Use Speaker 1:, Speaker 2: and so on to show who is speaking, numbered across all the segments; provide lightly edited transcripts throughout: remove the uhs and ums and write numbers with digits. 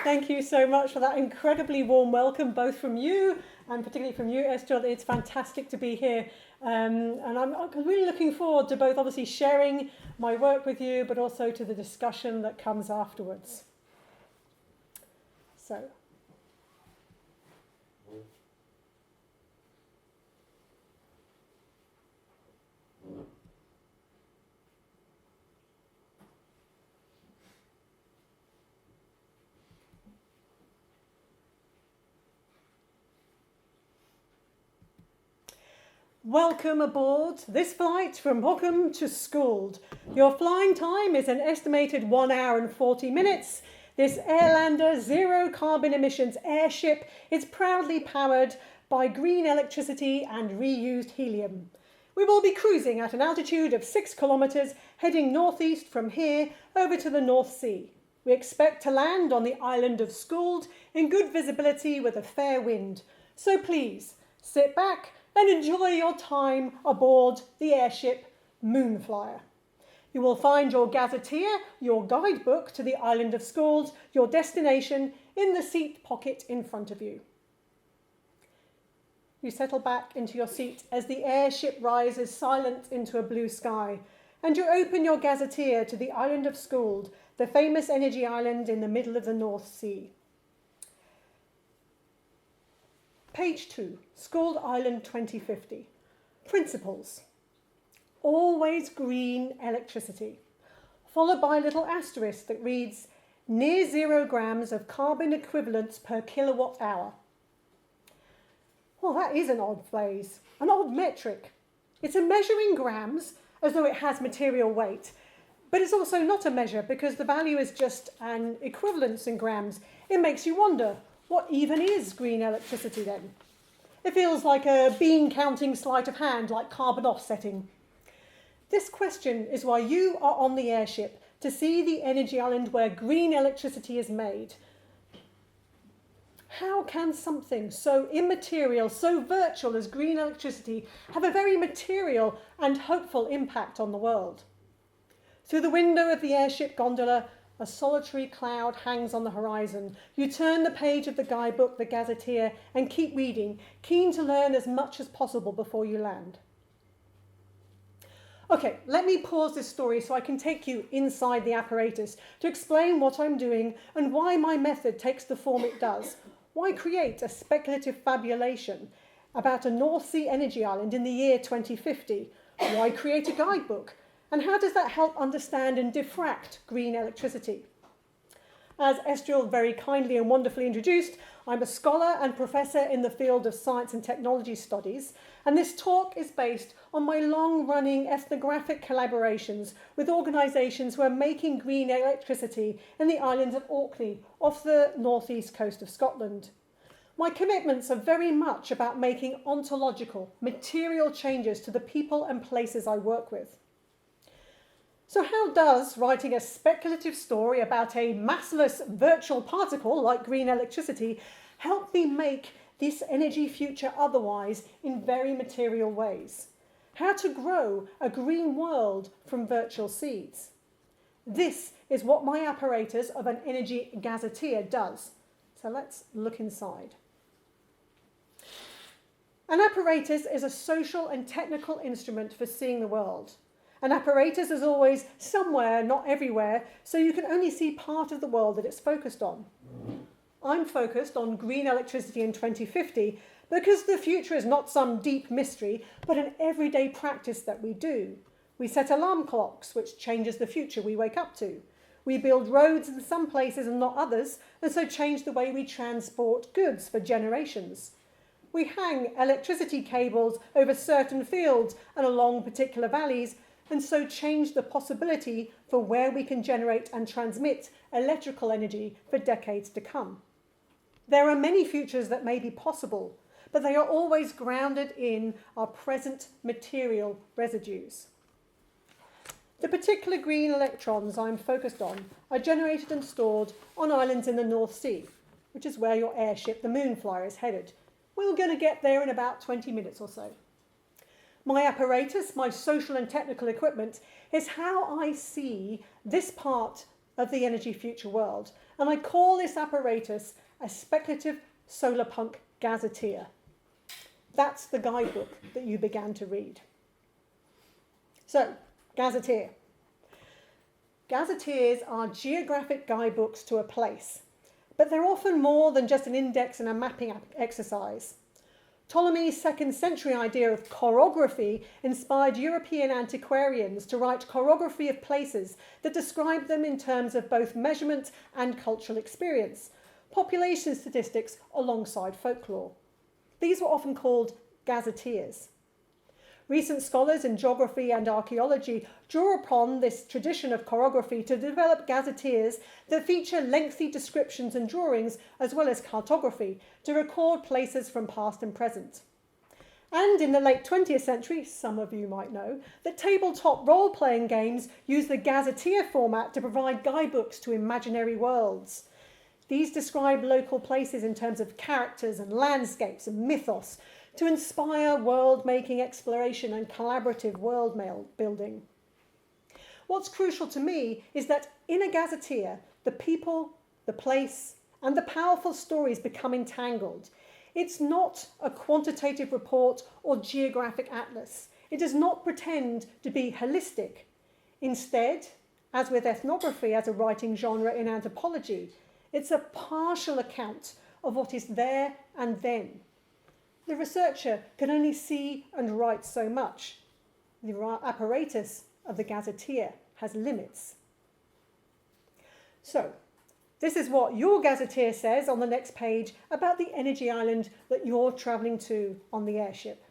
Speaker 1: Thank you so much for that incredibly warm welcome, both from you and particularly from you, Estelle. It's fantastic to be here. And I'm really looking forward to both obviously sharing my work with you, but also to the discussion that comes afterwards. So. Welcome aboard this flight from Bochum to Skuld. Your flying time is an estimated 1 hour and 40 minutes. This Airlander zero carbon emissions airship is proudly powered by green electricity and reused helium. We will be cruising at an altitude of 6 kilometres, heading northeast from here over to the North Sea. We expect to land on the island of Skuld in good visibility with a fair wind. So please, sit back and enjoy your time aboard the airship Moonflyer. You will find your gazetteer, your guidebook to the island of Skuld, your destination, in the seat pocket in front of you. You settle back into your seat as the airship rises silent into a blue sky, and you open your gazetteer to the island of Skuld, the famous energy island in the middle of the North Sea. Page 2, Skuld Island 2050. Principles. Always green electricity. Followed by a little asterisk that reads, near 0 grams of carbon equivalents per kilowatt hour. Well, that is an odd phrase, an odd metric. It's a measure in grams as though it has material weight, but it's also not a measure because the value is just an equivalence in grams. It makes you wonder, what even is green electricity then? It feels like a bean counting sleight of hand, like carbon offsetting. This question is why you are on the airship, to see the energy island where green electricity is made. How can something so immaterial, so virtual as green electricity have a very material and hopeful impact on the world? Through the window of the airship gondola, a solitary cloud hangs on the horizon. You turn the page of the guidebook, the gazetteer, and keep reading, keen to learn as much as possible before you land. Okay, let me pause this story so I can take you inside the apparatus to explain what I'm doing and why my method takes the form it does. Why create a speculative fabulation about a North Sea energy island in the year 2050? Why create a guidebook? And how does that help understand and diffract green electricity? As Estelle very kindly and wonderfully introduced, I'm a scholar and professor in the field of science and technology studies, and this talk is based on my long-running ethnographic collaborations with organisations who are making green electricity in the island of Orkney, off the northeast coast of Scotland. My commitments are very much about making ontological, material changes to the people and places I work with. So how does writing a speculative story about a massless virtual particle like green electricity help me make this energy future otherwise in very material ways? How to grow a green world from virtual seeds? This is what my apparatus of an energy gazetteer does. So let's look inside. An apparatus is a social and technical instrument for seeing the world. An apparatus is always somewhere, not everywhere, so you can only see part of the world that it's focused on. I'm focused on green electricity in 2050 because the future is not some deep mystery, but an everyday practice that we do. We set alarm clocks, which changes the future we wake up to. We build roads in some places and not others, and so change the way we transport goods for generations. We hang electricity cables over certain fields and along particular valleys, and so change the possibility for where we can generate and transmit electrical energy for decades to come. There are many futures that may be possible, but they are always grounded in our present material residues. The particular green electrons I'm focused on are generated and stored on islands in the North Sea, which is where your airship, the Moonflyer, is headed. We're going to get there in about 20 minutes or so. My apparatus, my social and technical equipment, is how I see this part of the energy future world and I call this apparatus a speculative solarpunk gazetteer. That's the guidebook that you began to read. So, gazetteer. Gazetteers are geographic guidebooks to a place, but they're often more than just an index and a mapping exercise. Ptolemy's 2nd century idea of chorography inspired European antiquarians to write chorography of places that describe them in terms of both measurement and cultural experience, population statistics alongside folklore. These were often called gazetteers. Recent scholars in geography and archaeology draw upon this tradition of chorography to develop gazetteers that feature lengthy descriptions and drawings, as well as cartography, to record places from past and present. And in the late 20th century, some of you might know, that tabletop role-playing games use the gazetteer format to provide guidebooks to imaginary worlds. These describe local places in terms of characters and landscapes and mythos, to inspire world-making exploration and collaborative world building. What's crucial to me is that in a gazetteer, the people, the place, and the powerful stories become entangled. It's not a quantitative report or geographic atlas. It does not pretend to be holistic. Instead, as with ethnography as a writing genre in anthropology, it's a partial account of what is there and then. The researcher can only see and write so much. The apparatus of the gazetteer has limits. So, this is what your gazetteer says on the next page about the energy island that you're travelling to on the airship.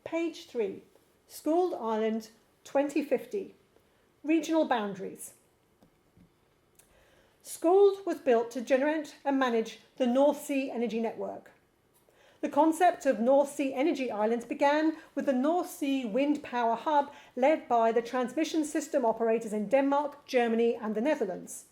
Speaker 1: Page 3, Schooled Island 2050, Regional Boundaries. Schooled was built to generate and manage the North Sea Energy Network. The concept of North Sea Energy Islands began with the North Sea Wind Power Hub led by the transmission system operators in Denmark, Germany and the Netherlands.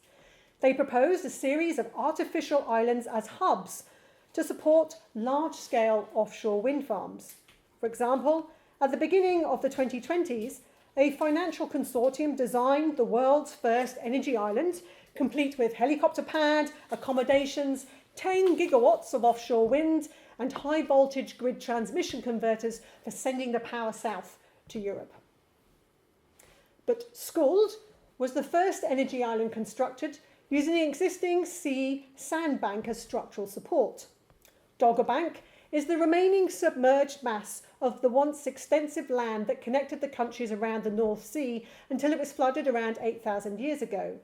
Speaker 1: They proposed a series of artificial islands as hubs to support large-scale offshore wind farms. For example, at the beginning of the 2020s, a financial consortium designed the world's first energy island, complete with helicopter pad, accommodations, 10 gigawatts of offshore wind, and high-voltage grid transmission converters for sending the power south to Europe. But Schooled was the first energy island constructed using the existing sea sandbank as structural support. Dogger Bank is the remaining submerged mass of the once extensive land that connected the countries around the North Sea until it was flooded around 8,000 years ago.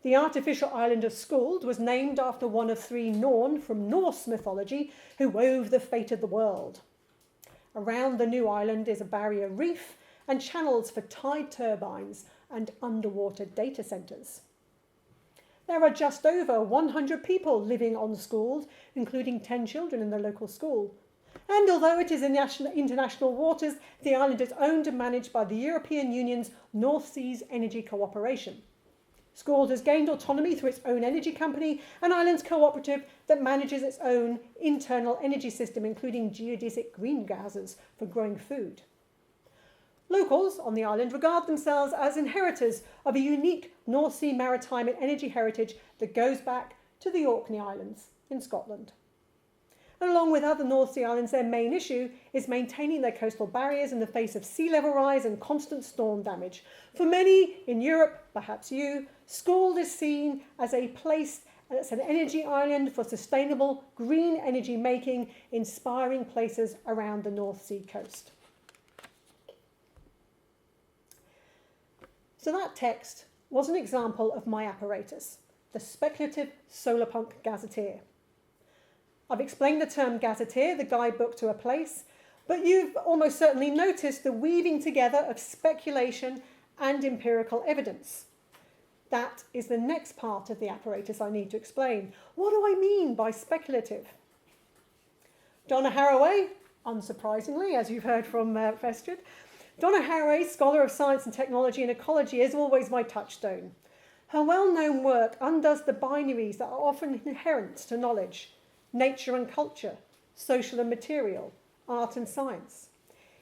Speaker 1: The artificial island of Schooled was named after one of 3 Norn from Norse mythology who wove the fate of the world. Around the new island is a barrier reef and channels for tide turbines and underwater data centres. There are just over 100 people living on Schooled, including 10 children in the local school. And although it is in international waters, the island is owned and managed by the European Union's North Seas Energy Cooperation. Schooled has gained autonomy through its own energy company, an islands cooperative that manages its own internal energy system, including geodesic greenhouses for growing food. Locals on the island regard themselves as inheritors of a unique North Sea maritime and energy heritage that goes back to the Orkney Islands in Scotland. And along with other North Sea islands, their main issue is maintaining their coastal barriers in the face of sea level rise and constant storm damage. For many in Europe, perhaps you, Schooled is seen as a place that's an energy island for sustainable green energy making, inspiring places around the North Sea coast. So that text was an example of my apparatus, the speculative Solarpunk gazetteer. I've explained the term gazetteer, the guidebook to a place, but you've almost certainly noticed the weaving together of speculation and empirical evidence. That is the next part of the apparatus I need to explain. What do I mean by speculative? Donna Haraway, unsurprisingly, as you've heard from Festrid, Donna Haraway, scholar of science and technology and ecology, is always my touchstone. Her well-known work undoes the binaries that are often inherent to knowledge: nature and culture, social and material, art and science.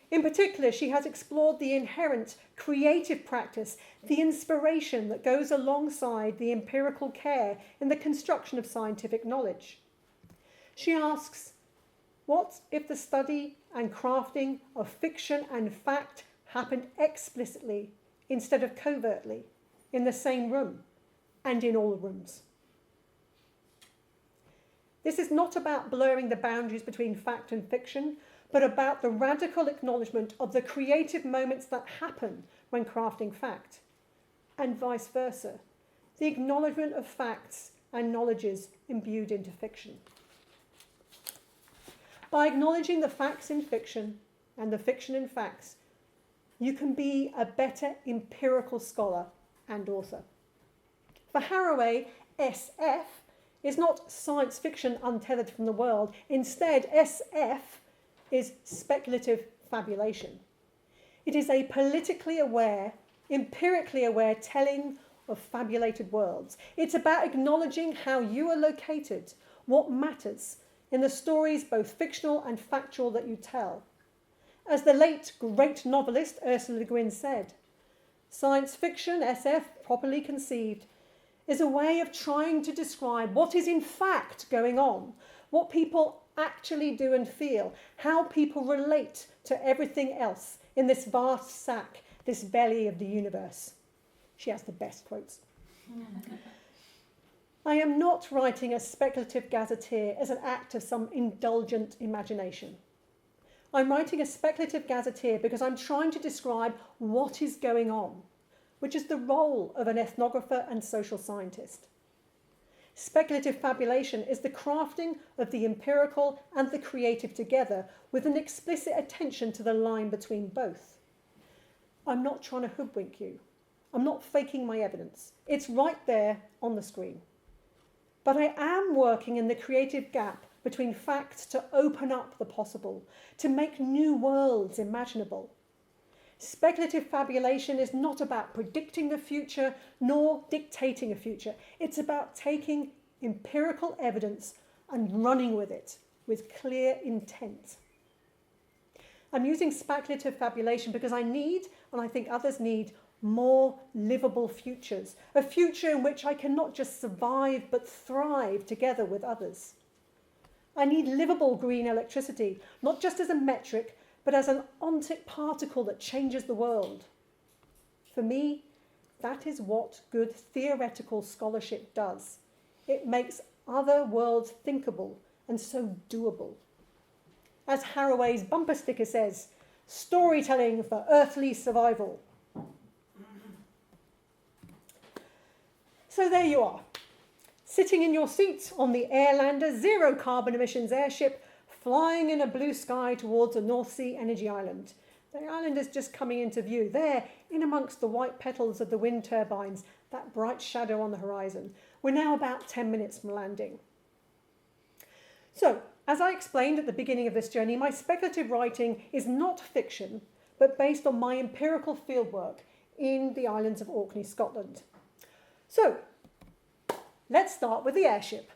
Speaker 1: In particular, she has explored the inherent creative practice, the inspiration that goes alongside the empirical care in the construction of scientific knowledge. She asks, what if the study and crafting of fiction and fact happened explicitly instead of covertly, in the same room and in all rooms? This is not about blurring the boundaries between fact and fiction, but about the radical acknowledgement of the creative moments that happen when crafting fact, and vice versa, the acknowledgement of facts and knowledges imbued into fiction. By acknowledging the facts in fiction and the fiction in facts, you can be a better empirical scholar and author. For Haraway, SF is not science fiction untethered from the world. Instead, SF is speculative fabulation. It is a politically aware, empirically aware telling of fabulated worlds. It's about acknowledging how you are located, what matters in the stories, both fictional and factual, that you tell. As the late great novelist Ursula Le Guin said, science fiction, SF, properly conceived, is a way of trying to describe what is in fact going on, what people actually do and feel, how people relate to everything else in this vast sack, this belly of the universe. She has the best quotes. I am not writing a speculative gazetteer as an act of some indulgent imagination. I'm writing a speculative gazetteer because I'm trying to describe what is going on, which is the role of an ethnographer and social scientist. Speculative fabulation is the crafting of the empirical and the creative together with an explicit attention to the line between both. I'm not trying to hoodwink you. I'm not faking my evidence. It's right there on the screen. But I am working in the creative gap between facts to open up the possible, to make new worlds imaginable. Speculative fabulation is not about predicting the future nor dictating a future. It's about taking empirical evidence and running with it with clear intent. I'm using speculative fabulation because I need, and I think others need, more livable futures, a future in which I can not just survive but thrive together with others. I need livable green electricity, not just as a metric, but as an ontic particle that changes the world. For me, that is what good theoretical scholarship does. It makes other worlds thinkable and so doable. As Haraway's bumper sticker says, storytelling for earthly survival. So there you are, sitting in your seat on the Airlander zero carbon emissions airship, flying in a blue sky towards a North Sea energy island. The island is just coming into view. There, in amongst the white petals of the wind turbines, that bright shadow on the horizon. We're now about 10 minutes from landing. So, as I explained at the beginning of this journey, my speculative writing is not fiction, but based on my empirical fieldwork in the islands of Orkney, Scotland. So, let's start with the airship.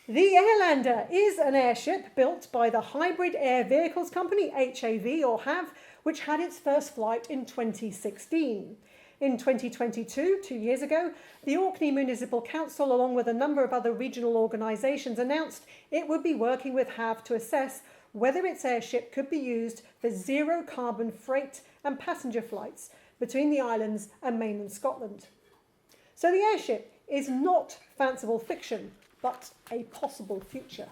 Speaker 1: The Airlander is an airship built by the Hybrid Air Vehicles Company, HAV or HAV, which had its first flight in 2016. In 2022, 2 years ago, the Orkney Municipal Council, along with a number of other regional organisations, announced it would be working with HAV to assess whether its airship could be used for zero carbon freight and passenger flights between the islands and mainland Scotland. So the airship is not fanciful fiction, but a possible future.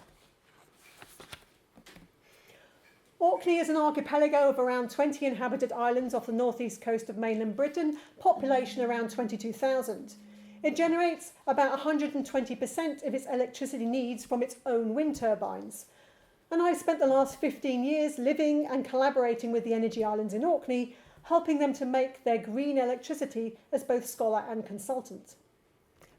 Speaker 1: Orkney is an archipelago of around 20 inhabited islands off the northeast coast of mainland Britain, population around 22,000. It generates about 120% of its electricity needs from its own wind turbines. And I've spent the last 15 years living and collaborating with the energy islands in Orkney, helping them to make their green electricity as both scholar and consultant.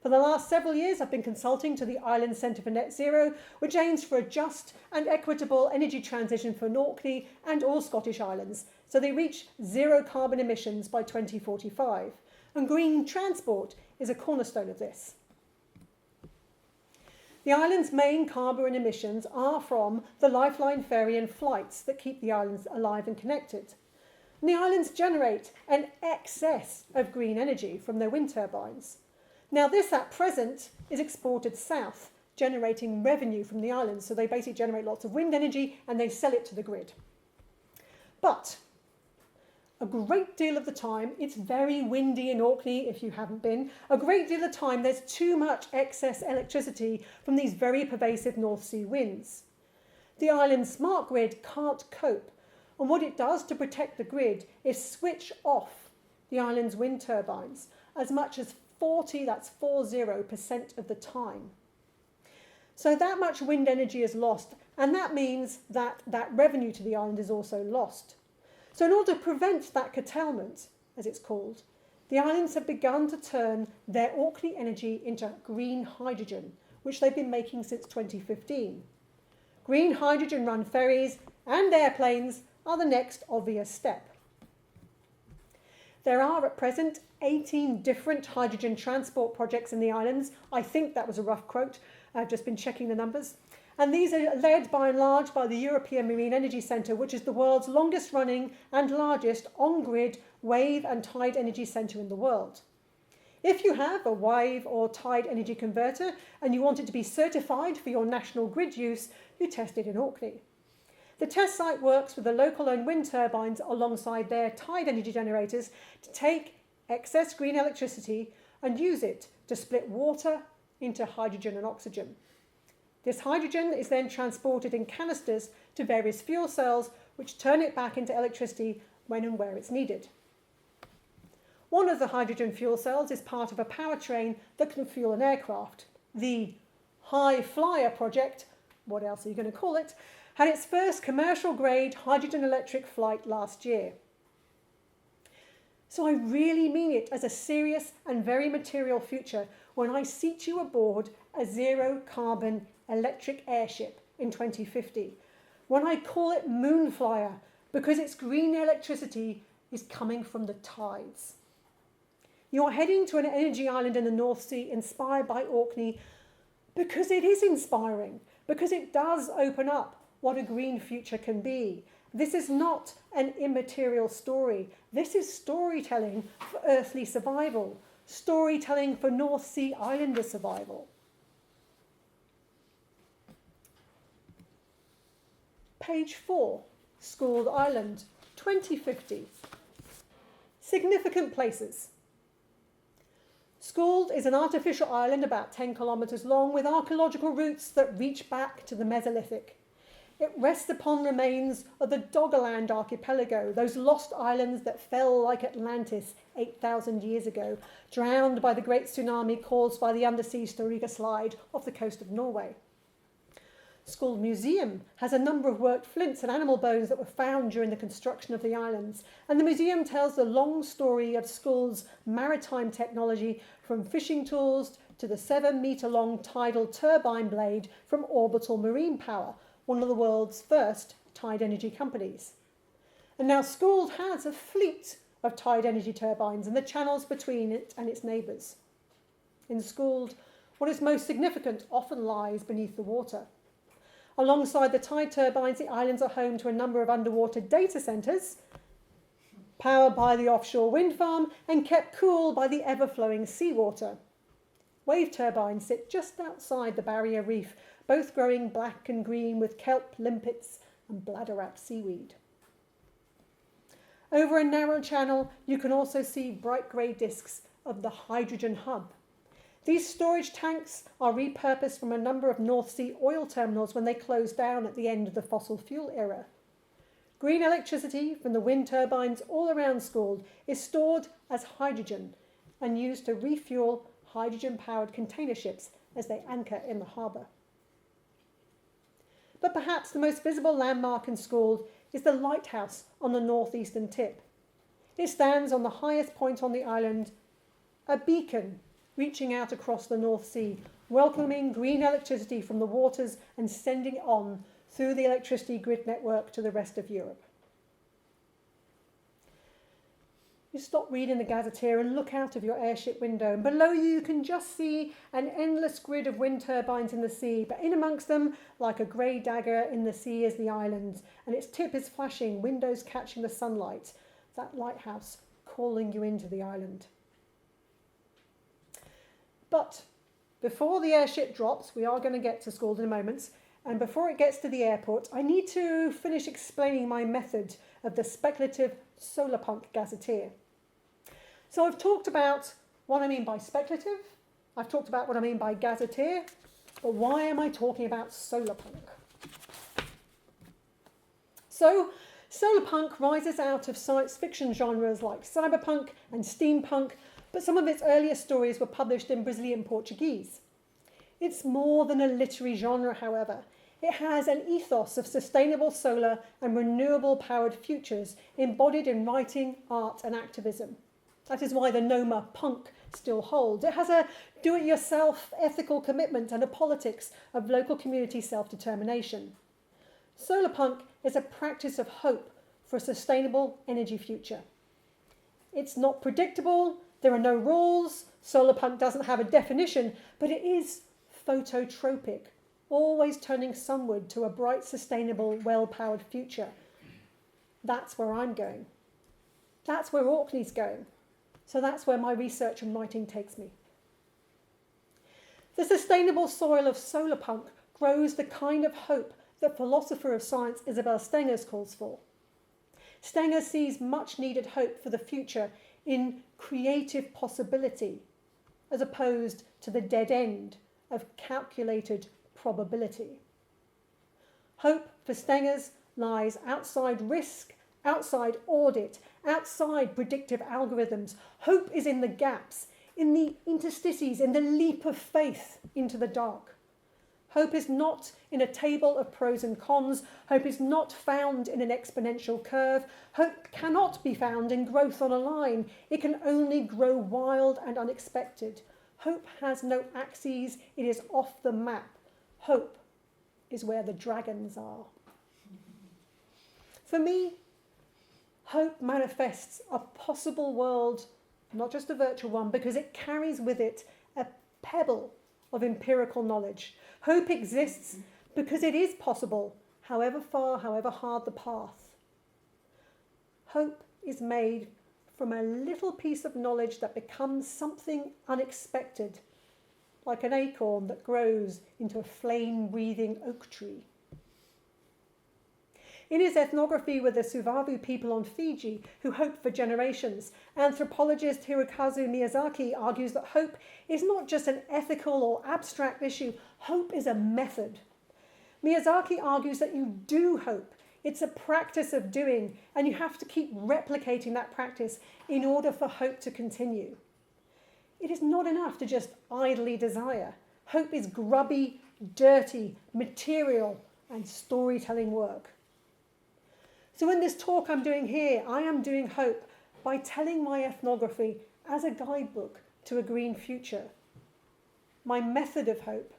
Speaker 1: For the last several years, I've been consulting to the Island Centre for Net Zero, which aims for a just and equitable energy transition for Orkney and all Scottish islands, so they reach zero carbon emissions by 2045. And green transport is a cornerstone of this. The island's main carbon emissions are from the lifeline ferry and flights that keep the islands alive and connected. And the islands generate an excess of green energy from their wind turbines. Now this at present is exported south, generating revenue from the islands. So they basically generate lots of wind energy and they sell it to the grid. But a great deal of the time, it's very windy in Orkney if you haven't been. A great deal of the time there's too much excess electricity from these very pervasive North Sea winds. The island's smart grid can't cope, and what it does to protect the grid is switch off the island's wind turbines as much as 40% of the time. So that much wind energy is lost, and that means that that revenue to the island is also lost. So in order to prevent that curtailment, as it's called, the islands have begun to turn their Orkney energy into green hydrogen, which they've been making since 2015. Green hydrogen-run ferries and airplanes are the next obvious step. There are at present 18 different hydrogen transport projects in the islands. I think that was a rough quote. I've just been checking the numbers. And these are led by and large by the European Marine Energy Centre, which is the world's longest running and largest on-grid wave and tide energy centre in the world. If you have a wave or tide energy converter and you want it to be certified for your national grid use, you test it in Orkney. The test site works with the local-owned wind turbines alongside their tide energy generators to take excess green electricity and use it to split water into hydrogen and oxygen. This hydrogen is then transported in canisters to various fuel cells, which turn it back into electricity when and where it's needed. One of the hydrogen fuel cells is part of a powertrain that can fuel an aircraft. The High Flyer project, what else are you going to call it, had its first commercial-grade hydrogen electric flight last year. So I really mean it as a serious and very material future when I seat you aboard a zero-carbon electric airship in 2050, when I call it Moonflyer because its green electricity is coming from the tides. You're heading to an energy island in the North Sea inspired by Orkney because it is inspiring, because it does open up what a green future can be. This is not an immaterial story. This is storytelling for earthly survival, storytelling for North Sea Islander survival. Page 4, Scald Island, 2050. Significant places. Scald is an artificial island about 10 kilometres long with archaeological roots that reach back to the Mesolithic. It rests upon remains of the Doggerland archipelago, those lost islands that fell like Atlantis 8,000 years ago, drowned by the great tsunami caused by the undersea Storegga slide off the coast of Norway. Scald Museum has a number of worked flints and animal bones that were found during the construction of the islands, and the museum tells the long story of Scald's maritime technology from fishing tools to the 7-metre-long tidal turbine blade from Orbital Marine Power, one of the world's first tide energy companies. And now Scald has a fleet of tide energy turbines and the channels between it and its neighbours. In Scald, what is most significant often lies beneath the water. Alongside the tide turbines, the islands are home to a number of underwater data centres, powered by the offshore wind farm and kept cool by the ever-flowing seawater. Wave turbines sit just outside the barrier reef, both growing black and green with kelp, limpets and bladderwrack seaweed. Over a narrow channel, you can also see bright grey discs of the hydrogen hub. These storage tanks are repurposed from a number of North Sea oil terminals when they closed down at the end of the fossil fuel era. Green electricity from the wind turbines all around Scald is stored as hydrogen and used to refuel hydrogen-powered container ships as they anchor in the harbour. But perhaps the most visible landmark in Scald is the lighthouse on the northeastern tip. It stands on the highest point on the island, a beacon reaching out across the North Sea, welcoming green electricity from the waters and sending it on through the electricity grid network to the rest of Europe. You stop reading the gazetteer and look out of your airship window, and below you can just see an endless grid of wind turbines in the sea, but in amongst them, like a grey dagger in the sea, is the island, and its tip is flashing, windows catching the sunlight, that lighthouse calling you into the island. But before the airship drops, we are going to get to school in a moment, and before it gets to the airport, I need to finish explaining my method of the speculative Solarpunkt gazetteer. So I've talked about what I mean by speculative, I've talked about what I mean by gazetteer, but why am I talking about Solarpunk? So Solarpunk rises out of science fiction genres like cyberpunk and steampunk, but some of its earlier stories were published in Brazilian Portuguese. It's more than a literary genre, however. It has an ethos of sustainable solar and renewable powered futures embodied in writing, art and activism. That is why the NOMA punk still holds. It has a do-it-yourself ethical commitment and a politics of local community self-determination. Solarpunk is a practice of hope for a sustainable energy future. It's not predictable, there are no rules, solarpunk doesn't have a definition, but it is phototropic, always turning sunward to a bright, sustainable, well-powered future. That's where I'm going. That's where Orkney's going. So that's where my research and writing takes me. The sustainable soil of solarpunk grows the kind of hope that philosopher of science Isabel Stengers calls for. Stengers sees much needed hope for the future in creative possibility, as opposed to the dead end of calculated probability. Hope for Stengers lies outside risk, outside audit, outside predictive algorithms. Hope is in the gaps, in the interstices, in the leap of faith into the dark. Hope is not in a table of pros and cons. Hope is not found in an exponential curve. Hope cannot be found in growth on a line. It can only grow wild and unexpected. Hope has no axes. It is off the map. Hope is where the dragons are. For me, hope manifests a possible world, not just a virtual one, because it carries with it a pebble of empirical knowledge. Hope exists because it is possible, however far, however hard the path. Hope is made from a little piece of knowledge that becomes something unexpected, like an acorn that grows into a flame-breathing oak tree. In his ethnography with the Suvavu people on Fiji, who hoped for generations, anthropologist Hirokazu Miyazaki argues that hope is not just an ethical or abstract issue, hope is a method. Miyazaki argues that you do hope. It's a practice of doing, and you have to keep replicating that practice in order for hope to continue. It is not enough to just idly desire. Hope is grubby, dirty, material, and storytelling work. So in this talk I'm doing here, I am doing hope by telling my ethnography as a guidebook to a green future. My method of hope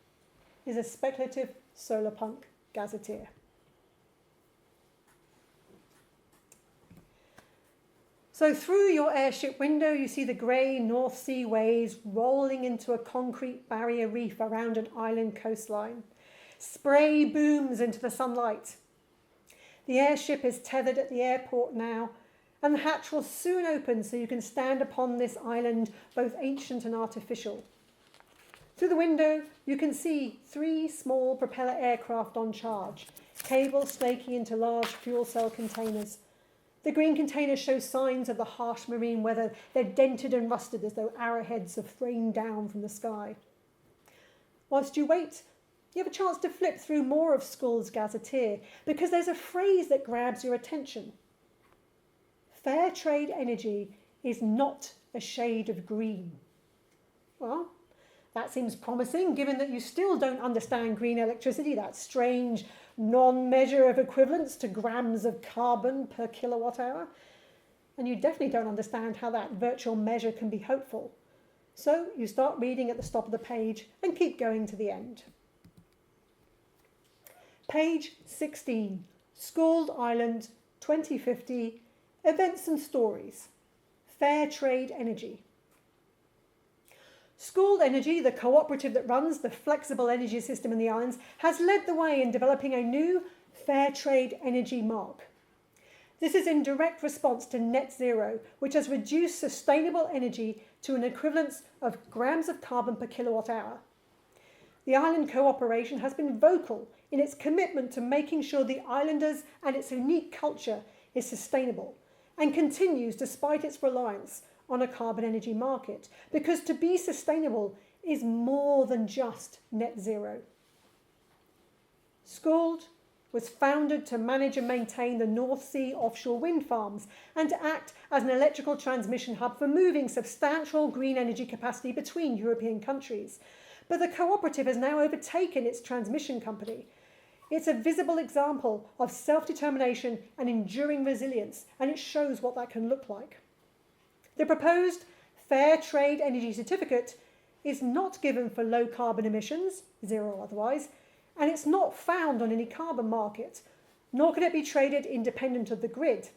Speaker 1: is a speculative solarpunk gazetteer. So through your airship window, you see the grey North Sea waves rolling into a concrete barrier reef around an island coastline. Spray booms into the sunlight. The airship is tethered at the airport now, and the hatch will soon open so you can stand upon this island, both ancient and artificial. Through the window, you can see 3 small propeller aircraft on charge, cables snaking into large fuel cell containers. The green containers show signs of the harsh marine weather. They're dented and rusted as though arrowheads have rained down from the sky. Whilst you wait, you have a chance to flip through more of School's gazetteer, because there's a phrase that grabs your attention. Fair trade energy is not a shade of green. Well, that seems promising, given that you still don't understand green electricity, that strange non-measure of equivalence to grams of carbon per kilowatt hour. And you definitely don't understand how that virtual measure can be hopeful. So you start reading at the top of the page and keep going to the end. Page 16, Scald Island 2050, Events and Stories. fair trade energy. Skuld Energy, the cooperative that runs the flexible energy system in the islands, has led the way in developing a new fair trade energy mark. This is in direct response to net zero, which has reduced sustainable energy to an equivalence of grams of carbon per kilowatt hour. The island cooperation has been vocal in its commitment to making sure the islanders and its unique culture is sustainable, and continues despite its reliance on a carbon energy market, because to be sustainable is more than just net zero. Skuld was founded to manage and maintain the North Sea offshore wind farms and to act as an electrical transmission hub for moving substantial green energy capacity between European countries. But the cooperative has now overtaken its transmission company. It's a visible example of self-determination and enduring resilience, and it shows what that can look like. The proposed Fair Trade Energy Certificate is not given for low carbon emissions, zero or otherwise, and it's not found on any carbon market, nor can it be traded independent of the grid.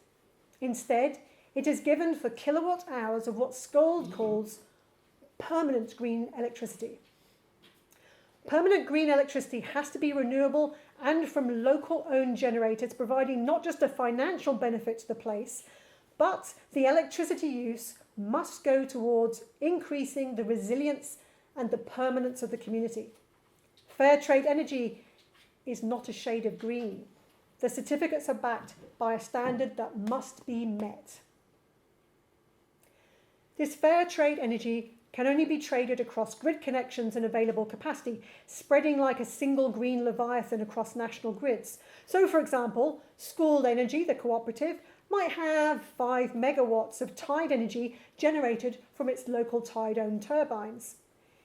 Speaker 1: Instead, it is given for kilowatt hours of what Skuld calls permanent green electricity. Permanent green electricity has to be renewable and from local owned generators, providing not just a financial benefit to the place, but the electricity use must go towards increasing the resilience and the permanence of the community. Fair trade energy is not a shade of green. The certificates are backed by a standard that must be met. This fair trade energy can only be traded across grid connections and available capacity, spreading like a single green leviathan across national grids. So, for example, Skuld Energy, the cooperative, might have 5 megawatts of tide energy generated from its local tide-owned turbines.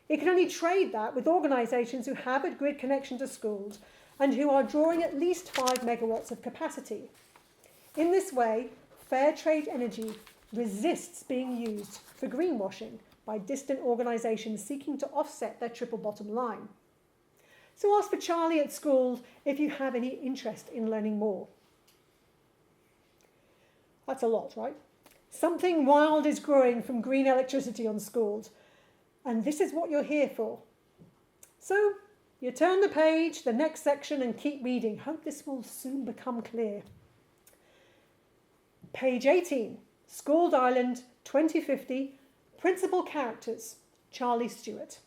Speaker 1: It can only trade that with organisations who have a grid connection to Skuld and who are drawing at least 5 megawatts of capacity. In this way, fair trade energy resists being used for greenwashing by distant organisations seeking to offset their triple bottom line. So ask for Charlie at Skuld if you have any interest in learning more. That's a lot, right? Something wild is growing from green electricity on Skuld, and this is what you're here for. So you turn the page, the next section, and keep reading. Hope this will soon become clear. Page 18, Skuld Island 2050, Principal Characters, Charlie Stewart.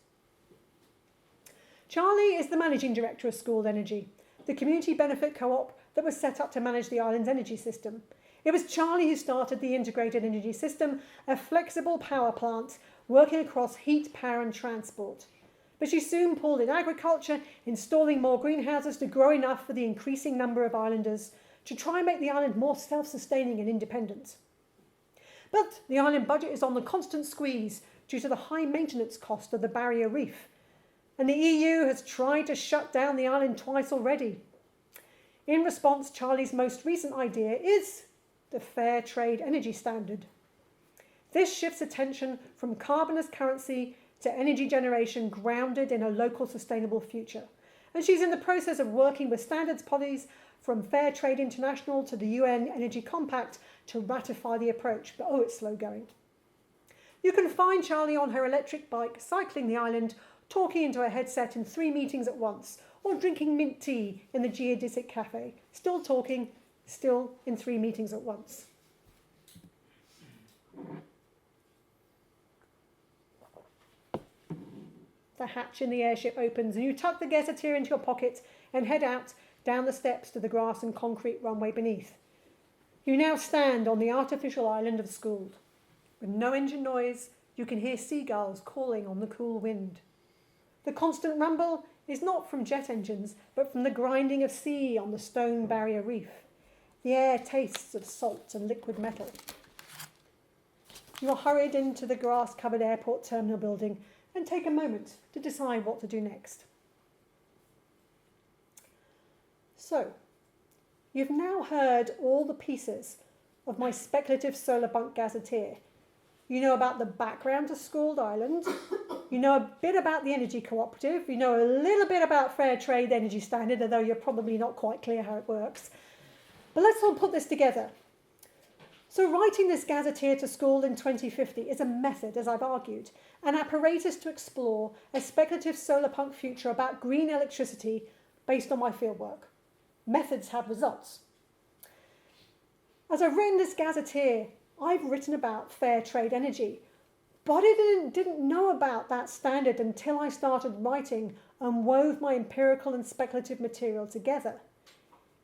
Speaker 1: Charlie is the managing director of Skuld Energy, the community benefit co-op that was set up to manage the island's energy system. It was Charlie who started the integrated energy system, a flexible power plant working across heat, power and transport. But she soon pulled in agriculture, installing more greenhouses to grow enough for the increasing number of islanders to try and make the island more self-sustaining and independent. But the island budget is on the constant squeeze due to the high maintenance cost of the barrier reef. And the EU has tried to shut down the island twice already. In response, Charlie's most recent idea is the Fair Trade Energy Standard. This shifts attention from carbon as currency to energy generation grounded in a local sustainable future. And she's in the process of working with standards bodies from Fair Trade International to the UN Energy Compact to ratify the approach, but it's slow going. You can find Charlie on her electric bike, cycling the island, talking into a headset in 3 meetings at once, or drinking mint tea in the Geodesic Cafe, still talking, still in 3 meetings at once. The hatch in the airship opens and you tuck the gazetteer into your pocket and head out down the steps to the grass and concrete runway beneath. You now stand on the artificial island of Skuld. With no engine noise, you can hear seagulls calling on the cool wind. The constant rumble is not from jet engines, but from the grinding of sea on the stone barrier reef. The air tastes of salt and liquid metal. You are hurried into the grass-covered airport terminal building and take a moment to decide what to do next. So, you've now heard all the pieces of my speculative Solarpunkt gazetteer. You know about the background to Skuld Island. You know a bit about the energy cooperative. You know a little bit about Fair Trade Energy Standard, although you're probably not quite clear how it works. But let's all put this together. So writing this gazetteer to school in 2050 is a method, as I've argued, an apparatus to explore a speculative solarpunk future about green electricity based on my fieldwork. Methods have results. As I've written this gazetteer, I've written about fair trade energy, but I didn't know about that standard until I started writing and wove my empirical and speculative material together.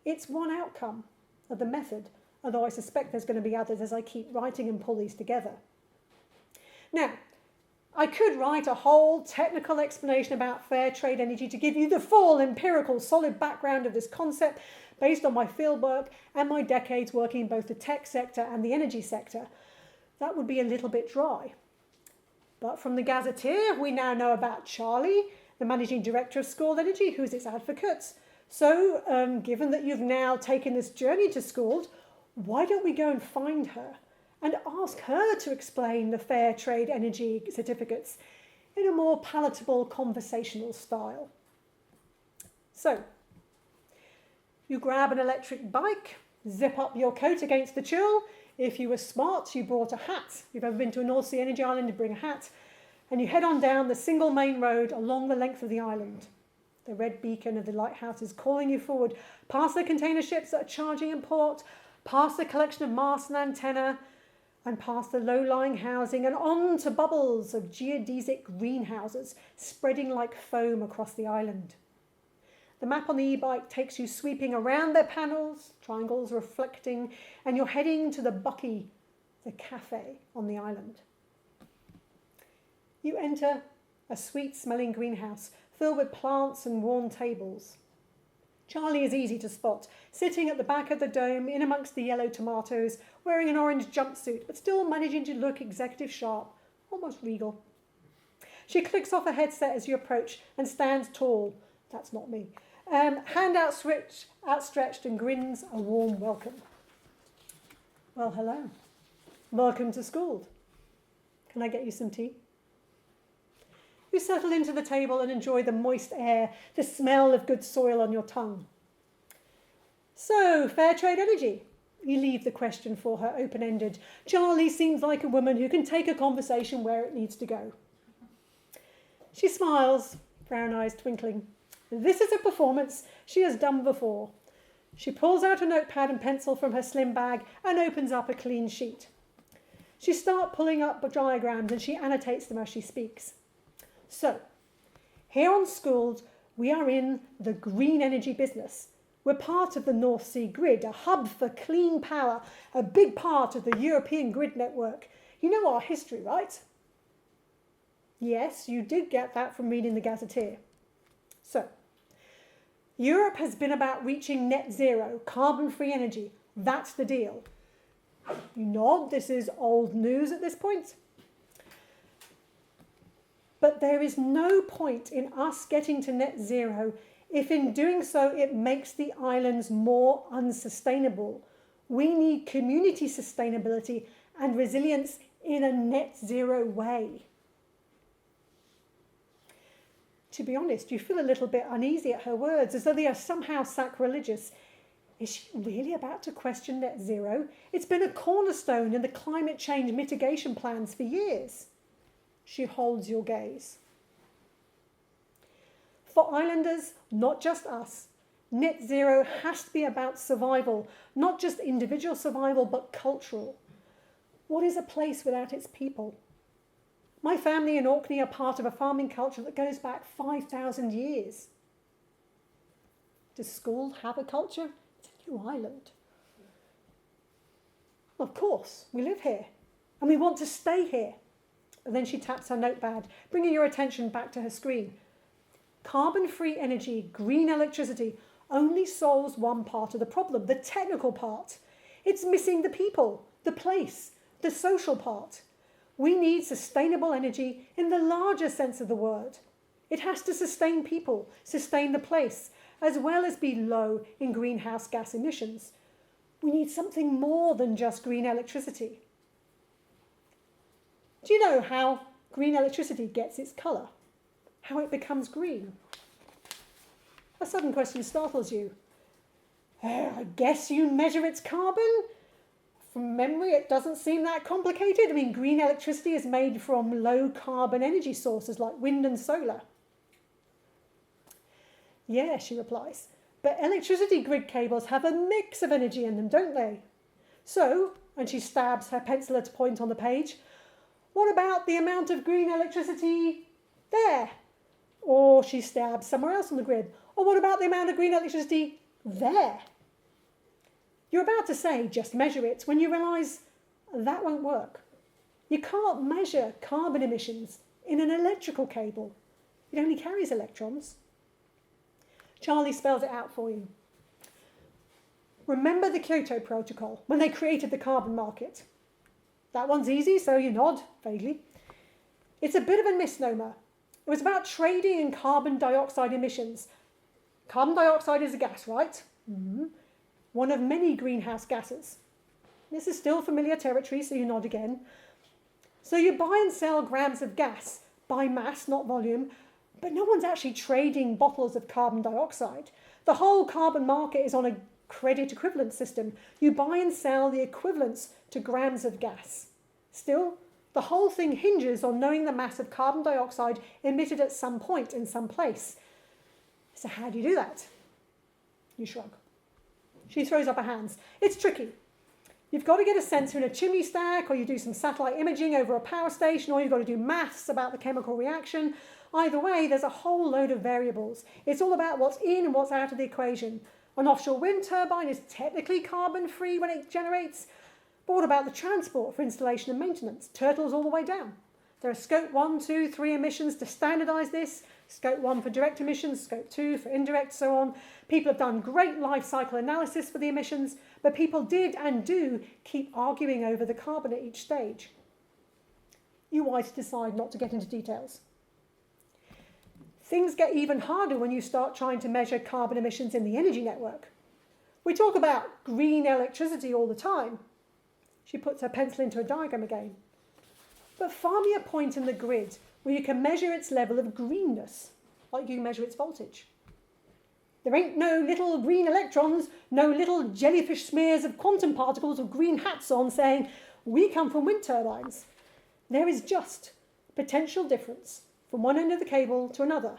Speaker 1: It's one outcome of the method, although I suspect there's going to be others as I keep writing and pull these together. Now, I could write a whole technical explanation about fair trade energy to give you the full empirical solid background of this concept based on my fieldwork and my decades working in both the tech sector and the energy sector. That would be a little bit dry. But from the gazetteer, we now know about Charlie, the managing director of School Energy, who's its advocate. So, given that you've now taken this journey to School, why don't we go and find her and ask her to explain the fair trade energy certificates in a more palatable conversational style. So, you grab an electric bike, zip up your coat against the chill. If you were smart, you brought a hat. If you've ever been to a North Sea energy island, you bring a hat. And you head on down the single main road along the length of the island. The red beacon of the lighthouse is calling you forward, past the container ships that are charging in port, past the collection of masts and antenna, and past the low-lying housing, and on to bubbles of geodesic greenhouses spreading like foam across the island. The map on the e-bike takes you sweeping around their panels, triangles reflecting, and you're heading to the Bucky, the cafe on the island. You enter a sweet-smelling greenhouse filled with plants and worn tables. Charlie is easy to spot, sitting at the back of the dome in amongst the yellow tomatoes, wearing an orange jumpsuit, but still managing to look executive sharp, almost regal. She clicks off a headset as you approach and stands tall. That's not me. Hand outstretched and grins a warm welcome. Well, hello. Welcome to School. Can I get you some tea? You settle into the table and enjoy the moist air, the smell of good soil on your tongue. So, fair trade energy. You leave the question for her open-ended. Charlie seems like a woman who can take a conversation where it needs to go. She smiles, brown eyes twinkling. This is a performance she has done before. She pulls out a notepad and pencil from her slim bag and opens up a clean sheet. She starts pulling up diagrams and she annotates them as she speaks. So, here on School, we are in the green energy business. We're part of the North Sea grid, a hub for clean power, a big part of the European grid network. You know our history, right? Yes, you did get that from reading the Gazetteer. So, Europe has been about reaching net zero, carbon-free energy. That's the deal. You nod, this is old news at this point. But there is no point in us getting to net zero if in doing so it makes the islands more unsustainable. We need community sustainability and resilience in a net zero way. To be honest, you feel a little bit uneasy at her words, as though they are somehow sacrilegious. Is she really about to question net zero? It's been a cornerstone in the climate change mitigation plans for years. She holds your gaze. For islanders, not just us, net zero has to be about survival, not just individual survival, but cultural. What is a place without its people? My family in Orkney are part of a farming culture that goes back 5,000 years. Does School have a culture? It's a new island. Of course, we live here, and we want to stay here. And then she taps her notepad, bringing your attention back to her screen. Carbon-free energy, green electricity, only solves one part of the problem, the technical part. It's missing the people, the place, the social part. We need sustainable energy in the larger sense of the word. It has to sustain people, sustain the place, as well as be low in greenhouse gas emissions. We need something more than just green electricity. Do you know how green electricity gets its colour? How it becomes green? A sudden question startles you. I guess you measure its carbon? From memory, it doesn't seem that complicated. I mean, green electricity is made from low carbon energy sources like wind and solar. Yeah, she replies, but electricity grid cables have a mix of energy in them, don't they? So, and she stabs her pencil at a point on the page, what about the amount of green electricity there? Or she stabs somewhere else on the grid. Or what about the amount of green electricity there? You're about to say, just measure it, when you realise that won't work. You can't measure carbon emissions in an electrical cable. It only carries electrons. Charlie spells it out for you. Remember the Kyoto Protocol, when they created the carbon market? That one's easy, so you nod, vaguely. It's a bit of a misnomer. It was about trading in carbon dioxide emissions. Carbon dioxide is a gas, right? Mm-hmm. One of many greenhouse gases. This is still familiar territory, so you nod again. So you buy and sell grams of gas by mass, not volume, but no one's actually trading bottles of carbon dioxide. The whole carbon market is on a credit equivalent system. You buy and sell the equivalents to grams of gas. Still, the whole thing hinges on knowing the mass of carbon dioxide emitted at some point in some place. So how do you do that? You shrug. She throws up her hands. It's tricky. You've got to get a sensor in a chimney stack, or you do some satellite imaging over a power station, or you've got to do maths about the chemical reaction. Either way, there's a whole load of variables. It's all about what's in and what's out of the equation. An offshore wind turbine is technically carbon-free when it generates, but what about the transport for installation and maintenance? Turtles all the way down. There are scope 1, 2, 3 emissions to standardise this. Scope 1 for direct emissions, scope 2 for indirect, so on. People have done great life cycle analysis for the emissions, but people did and do keep arguing over the carbon at each stage. You wise decide not to get into details. Things get even harder when you start trying to measure carbon emissions in the energy network. We talk about green electricity all the time. She puts her pencil into a diagram again. But find me a point in the grid where you can measure its level of greenness, like you measure its voltage. There ain't no little green electrons, no little jellyfish smears of quantum particles with green hats on saying, we come from wind turbines. There is just potential difference from one end of the cable to another.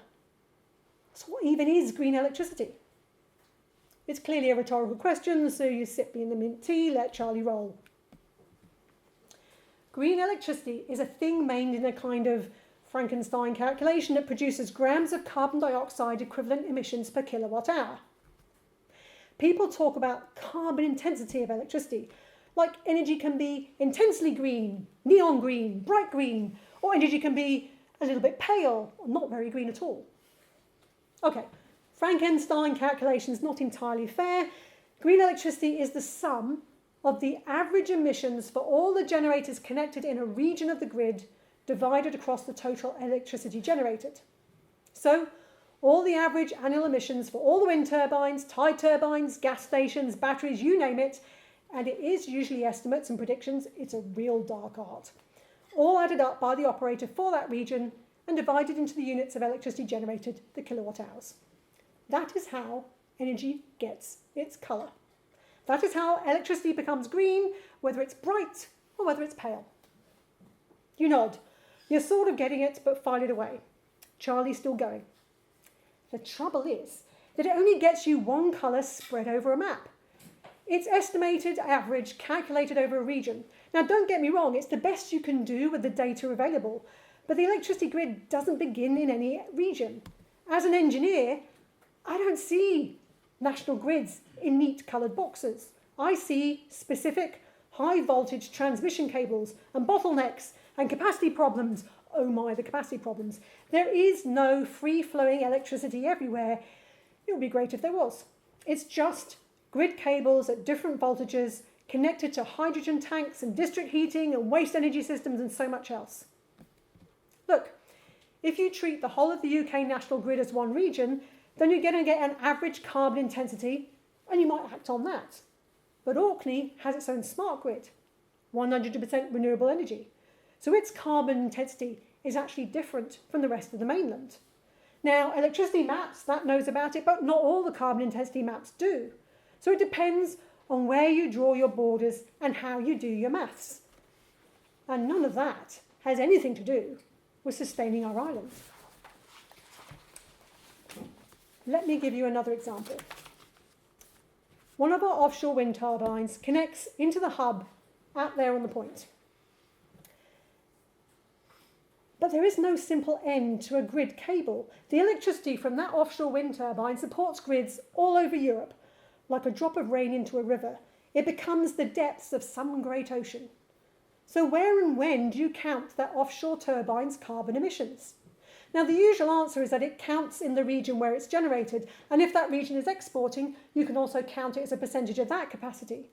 Speaker 1: So what even is green electricity? It's clearly a rhetorical question, so you sip in the mint tea, let Charlie roll. Green electricity is a thing made in a kind of Frankenstein calculation that produces grams of carbon dioxide equivalent emissions per kilowatt hour. People talk about carbon intensity of electricity, like energy can be intensely green, neon green, bright green, or energy can be a little bit pale, or not very green at all. Okay, Frankenstein calculation is not entirely fair. Green electricity is the sum of the average emissions for all the generators connected in a region of the grid divided across the total electricity generated. So, all the average annual emissions for all the wind turbines, tide turbines, gas stations, batteries, you name it, and it is usually estimates and predictions, it's a real dark art, all added up by the operator for that region and divided into the units of electricity generated, the kilowatt hours. That is how energy gets its colour. That is how electricity becomes green, whether it's bright or whether it's pale. You nod. You're sort of getting it, but file it away. Charlie's still going. The trouble is that it only gets you one colour spread over a map. It's estimated average calculated over a region. Now, don't get me wrong, it's the best you can do with the data available, but the electricity grid doesn't begin in any region. As an engineer, I don't see national grids in neat coloured boxes. I see specific high voltage transmission cables and bottlenecks and capacity problems. Oh my, the capacity problems. There is no free-flowing electricity everywhere. It would be great if there was. It's just grid cables at different voltages connected to hydrogen tanks and district heating and waste energy systems and so much else. Look, if you treat the whole of the UK national grid as one region, then you're going to get an average carbon intensity and you might act on that. But Orkney has its own smart grid, 100% renewable energy. So its carbon intensity is actually different from the rest of the mainland. Now, electricity maps, that knows about it, but not all the carbon intensity maps do. So it depends on where you draw your borders and how you do your maths. And none of that has anything to do with sustaining our island. Let me give you another example. One of our offshore wind turbines connects into the hub out there on the point. But there is no simple end to a grid cable. The electricity from that offshore wind turbine supports grids all over Europe. Like a drop of rain into a river, it becomes the depths of some great ocean. So where and when do you count that offshore turbine's carbon emissions? Now, the usual answer is that it counts in the region where it's generated, and if that region is exporting, you can also count it as a percentage of that capacity.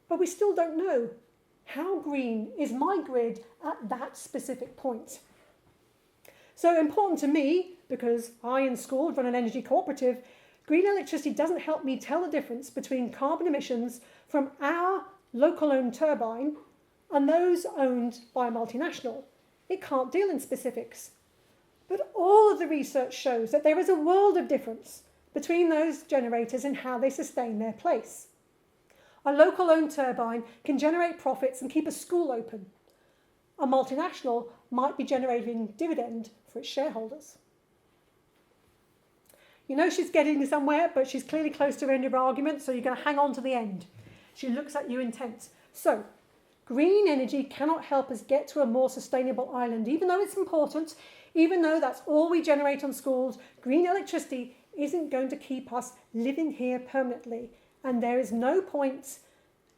Speaker 1: But we still don't know. How green is my grid at that specific point? So important to me, because I in school run an energy cooperative, green electricity doesn't help me tell the difference between carbon emissions from our local-owned turbine and those owned by a multinational. It can't deal in specifics. But all of the research shows that there is a world of difference between those generators and how they sustain their place. A local-owned turbine can generate profits and keep a school open. A multinational might be generating dividend for its shareholders. You know she's getting somewhere, but she's clearly close to the end of her argument, so you're going to hang on to the end. She looks at you intense. So, green energy cannot help us get to a more sustainable island, even though it's important, even though that's all we generate on schools. Green electricity isn't going to keep us living here permanently. And there is no point,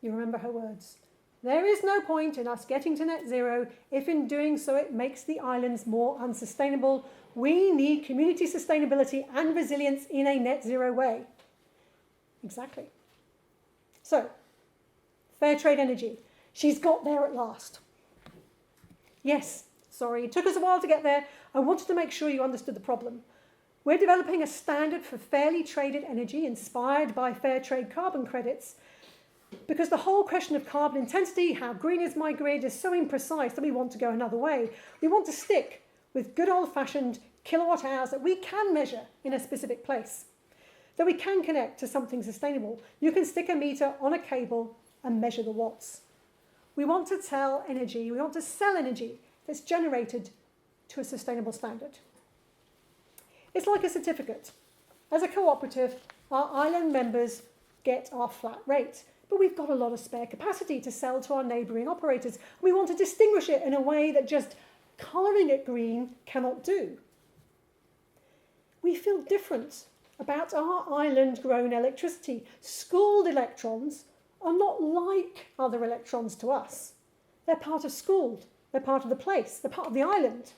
Speaker 1: you remember her words, there is no point in us getting to net zero if in doing so it makes the islands more unsustainable. We need community sustainability and resilience in a net zero way. Exactly. So, fair trade energy. She's got there at last. Yes, sorry, it took us a while to get there. I wanted to make sure you understood the problem. We're developing a standard for fairly traded energy inspired by fair trade carbon credits because the whole question of carbon intensity, how green is my grid, is so imprecise that we want to go another way. We want to stick with good old-fashioned kilowatt hours that we can measure in a specific place, that we can connect to something sustainable. You can stick a meter on a cable and measure the watts. We want to sell energy that's generated to a sustainable standard. It's like a certificate. As a cooperative, our island members get our flat rate, but we've got a lot of spare capacity to sell to our neighbouring operators. We want to distinguish it in a way that just colouring it green cannot do. We feel different about our island-grown electricity. Schooled electrons are not like other electrons to us. They're part of school, they're part of the place, they're part of the island.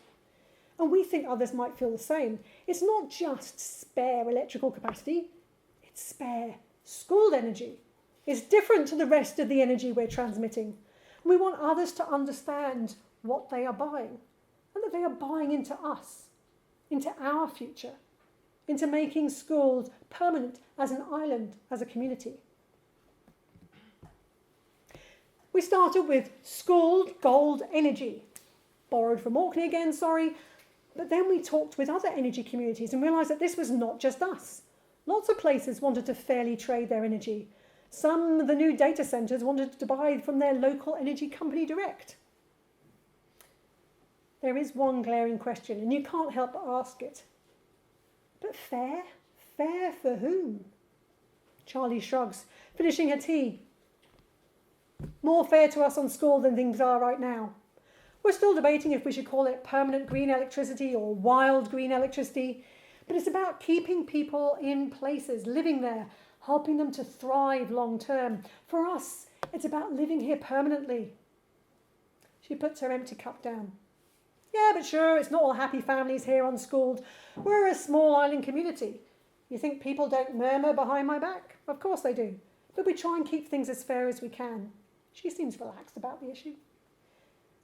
Speaker 1: And we think others might feel the same. It's not just spare electrical capacity, it's spare schooled energy. It's different to the rest of the energy we're transmitting. We want others to understand what they are buying and that they are buying into us, into our future, into making schools permanent as an island, as a community. We started with schooled gold energy. Borrowed from Orkney again, sorry. But then we talked with other energy communities and realised that this was not just us. Lots of places wanted to fairly trade their energy. Some of the new data centres wanted to buy from their local energy company direct. There is one glaring question, and you can't help but ask it. But fair? Fair for whom? Charlie shrugs, finishing her tea. More fair to us on school than things are right now. We're still debating if we should call it permanent green electricity or wild green electricity, but it's about keeping people in places, living there, helping them to thrive long term. For us, it's about living here permanently. She puts her empty cup down. Yeah, but sure, it's not all happy families here unschooled. We're a small island community. You think people don't murmur behind my back? Of course they do. But we try and keep things as fair as we can. She seems relaxed about the issue.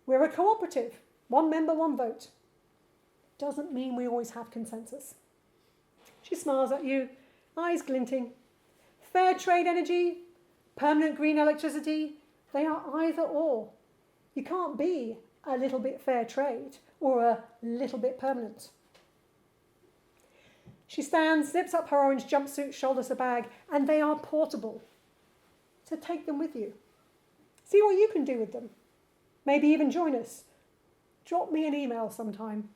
Speaker 1: We're a cooperative. One member, one vote. Doesn't mean we always have consensus. She smiles at you, eyes glinting. Fair trade energy, permanent green electricity, they are either or. You can't be a little bit fair trade or a little bit permanent. She stands, zips up her orange jumpsuit, shoulders a bag, and they are portable. So take them with you. See what you can do with them. Maybe even join us. Drop me an email sometime.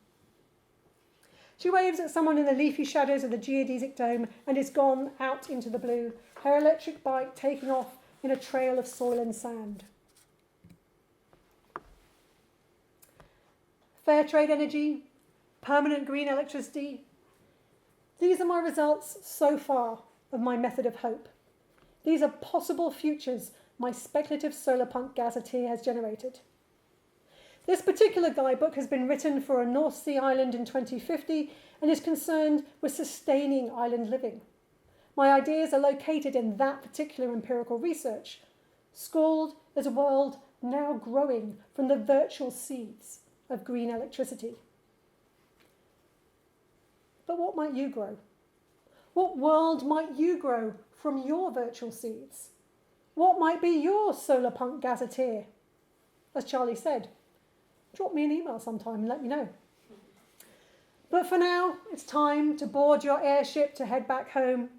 Speaker 1: She waves at someone in the leafy shadows of the geodesic dome and is gone out into the blue, her electric bike taking off in a trail of soil and sand. Fair trade energy, permanent green electricity. These are my results so far of my method of hope. These are possible futures my speculative solarpunk gazetteer has generated. This particular guidebook has been written for a North Sea island in 2050 and is concerned with sustaining island living. My ideas are located in that particular empirical research, schooled as a world now growing from the virtual seeds of green electricity. But what might you grow? What world might you grow from your virtual seeds? What might be your solarpunk gazetteer? As Charlie said, drop me an email sometime and let me know. But for now, it's time to board your airship to head back home.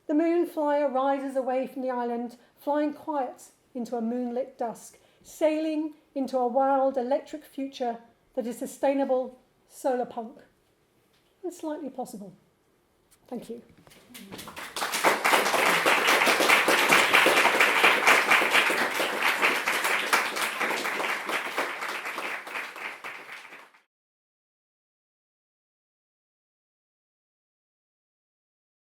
Speaker 1: The moon flyer rises away from the island, flying quiet into a moonlit dusk, sailing into a wild electric future that is sustainable, solarpunk, and slightly possible. Thank you.